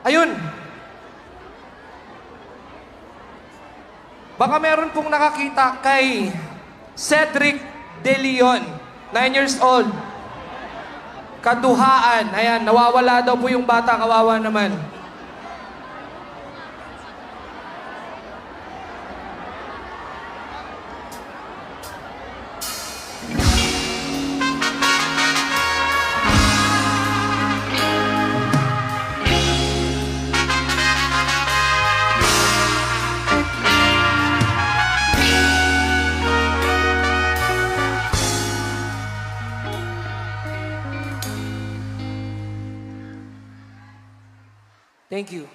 Ayun. Baka meron pong nakakita kay Cedric De Leon, 9 years old. Kaduhaan. Ayan, nawawala daw po yung bata, kawawa naman. Thank you.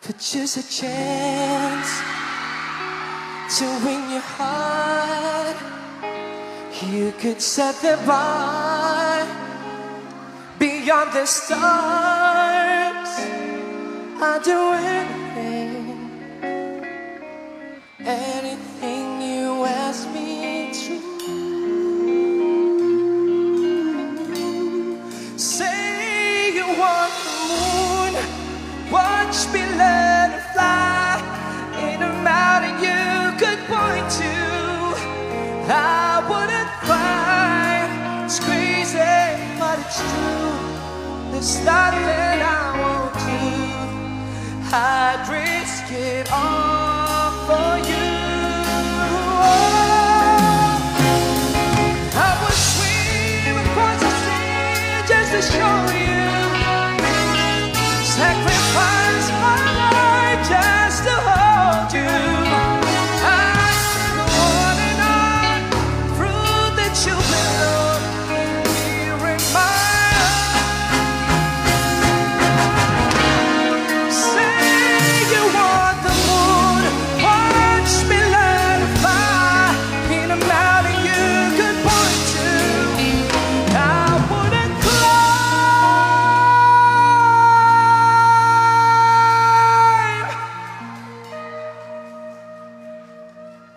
For just a chance to win your heart, you could set the bar beyond the stars. I'd do anything you ask me to. Say you want the moon, watch me learn to fly in a mountain you could point to. I wouldn't fight. It's crazy, but it's true. There's nothing I won't do. I'd risk it all for you. I would swim across the sea just to show you. Sacrifice my life just to hold you. I go on and on through the children here in my arms. Say you want the moon, watch me learn to fly in a mountain you could point to. I wouldn't climb.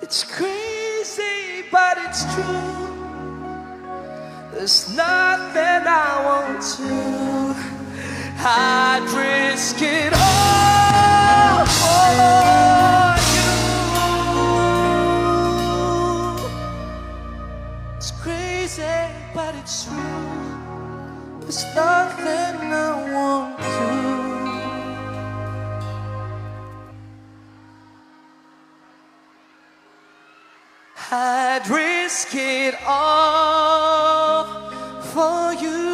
It's crazy, but it's true. There's nothing I won't do. I'd risk it all for you. It's crazy, but it's true. There's nothing I won't do. I'd risk it all for you.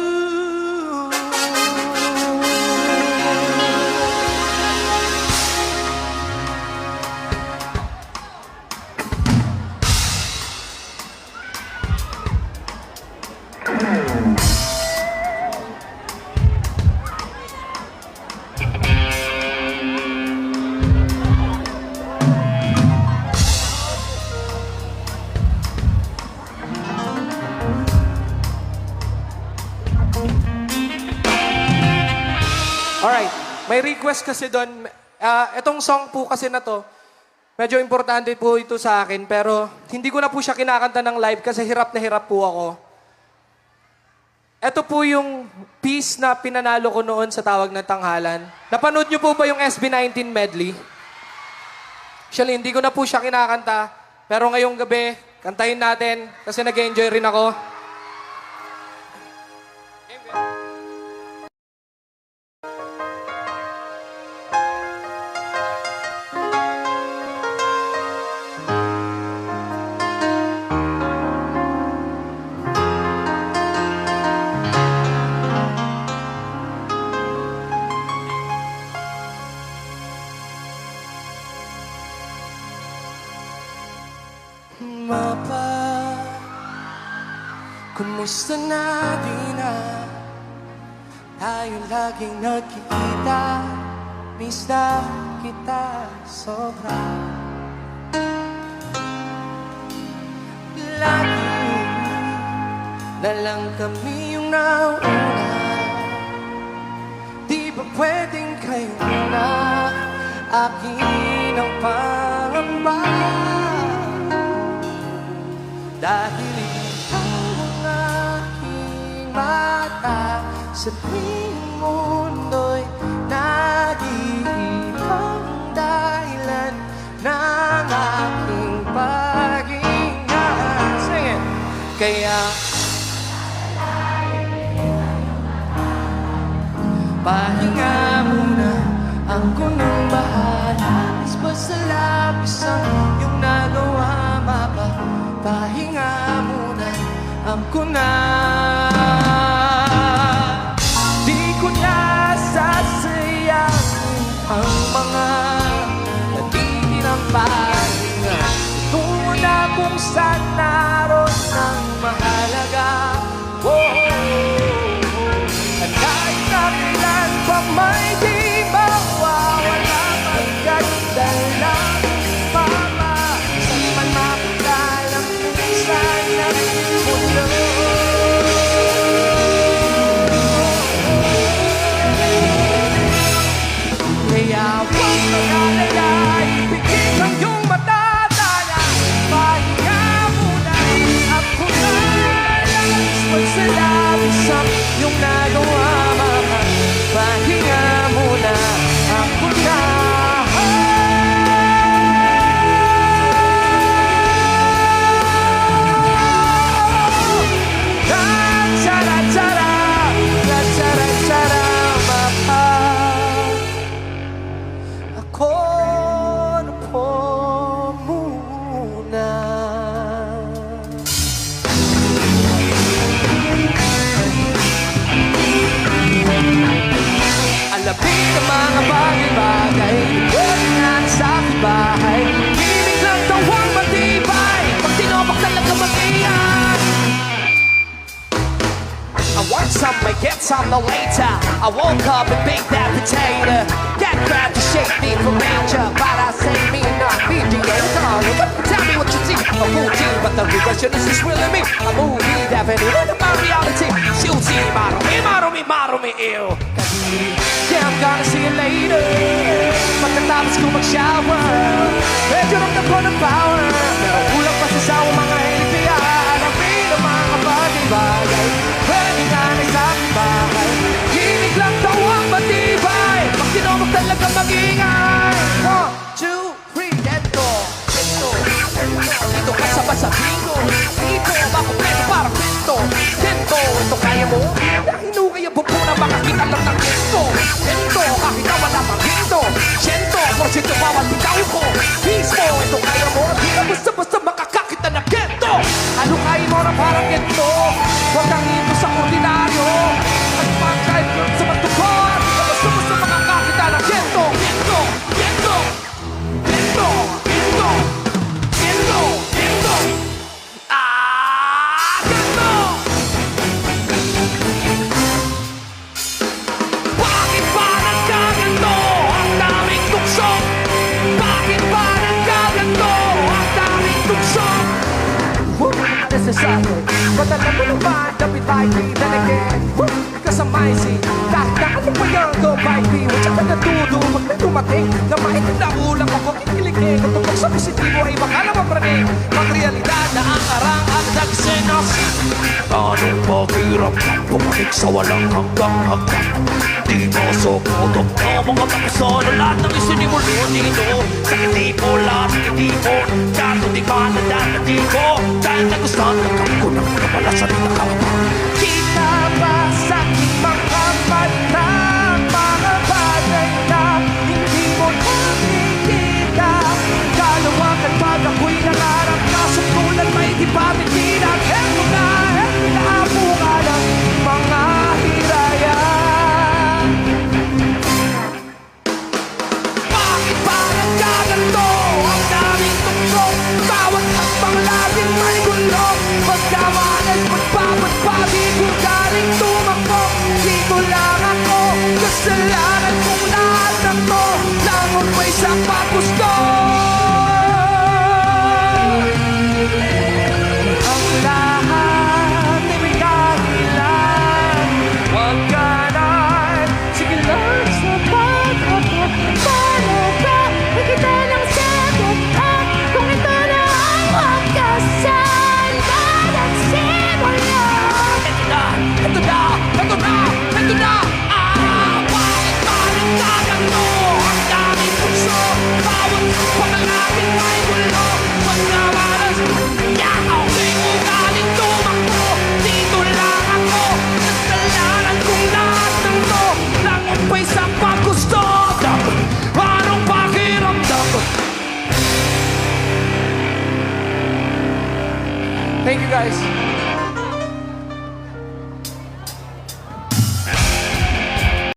Alright, may request kasi doon. Itong song po kasi na to, medyo importante po ito sa akin, pero hindi ko na po siya kinakanta ng live kasi hirap na hirap po ako. Ito po yung piece na pinanalo ko noon sa Tawag ng Tanghalan. Napanood niyo po ba yung SB19 medley? Actually, hindi ko na po siya kinakanta, pero ngayong gabi, kantahin natin kasi nag-enjoy rin ako. Mapa, kumusta na di na tayo laging nagkikita? Miss na kita sobra. Lagi na lang kami yung nauna. Di ba pwedeng kayo na akin ang pangamba? Dahil ikaw ang aking bata sa tuwing mundo'y nag-iibang dahilan ng aking paghinga. Sing it! Kaya pahinga muna, ako nang bahala. Basta labis ang iyong nagawa, pahinga muna, ako na. Di ko na sasayangin ang mga natitirang pahinga. Tungo na kung saan naroon ang mahalaga. At kahit na kailan pa may di mawawala, magkaganda lang mama. Saan man mapunta lang kung saan ang mundo. Kaya huwag mag-alala, ipigil ang iyong matataya. Pahinga muna, ako na lang. Magsalabis ang iyong nagawa, mama. Pahinga muna, ako na. Cha-cha-ra-cha-ra, cha-cha-ra-cha-ra, mama. Ako na po muna. Alapin ang mga bagay-bagay, huwag nga sa aking bahay. Himig lang daw ang matibay, pag tinobak talaga mag-iyan. I want some, I get some, no later. I woke up and baked that potato. That crowd to shake me for major, but I say me not be the anchor. Tell me what you see, a movie, but the regression is just really me. A movie that ain't my reality. Shooty, maro me, ew. Yeah, I'm gonna see you later. Pagkatapos ko mag-shower, medyo ramdam ko ng power. Pero kulang pa sa sawa mga hilipia. Alapin ang mga bagay-bagay, pwede nga na sa aking bahay. Himig lang daw ang matibay, pag tinobak talaga mag-ingay. 1, 2, 3, dito ka sa basabihin ko. Dito, makumpleto para pinto. Ito kaya mo? Hinukay ang buko na makakita lang ng ginto. Ito, kahit na wala pang ginto. 100% bawat bitaw ko. Mismo, ito kaya mo? Di na basta-basta makakakita ng ginto. Ano kayo mo na parang ginto? Huwag kang ito sa ordinaryo. At pagkain sa magtukod, di na basta-basta makakakita ng ginto. Bakit ba nagkaganto ang daming tukso? Bakit ba nagkaganto ang daming tukso? Nasasabi, ba't alam mo naman na bitay di again? Because I'm icy, kahit na ano pa yan go by me. Huwag siya ka natudo pag may dumating na maitin na ulang ako kikiligin. Kung tupag sa positibo ay baka naman praning mag-realidad na ang arang at nagsinos. Anong pakiramdam bumalik sa walang hanggang. Di mo sumutok na mga tapuson na lahat ng isinimulo dito. Sakit di mo, lahat ng hindi mo. Kaso di ka nadadati ko. Dahil nagustuhan ng kampo ng kapala sa tinakapa. Kita ba sa aking mga mata, mga bagay na hindi mo nakikita? Kalawakan pag ako'y nangarap na suntulan may di pa bitira. Eto na bunga ng mga hiraya. Bakit ba nagkaganto ang daming tukso? Bawat hakbang laging may gulo. Pagkawalan, pagpapagpapit guys.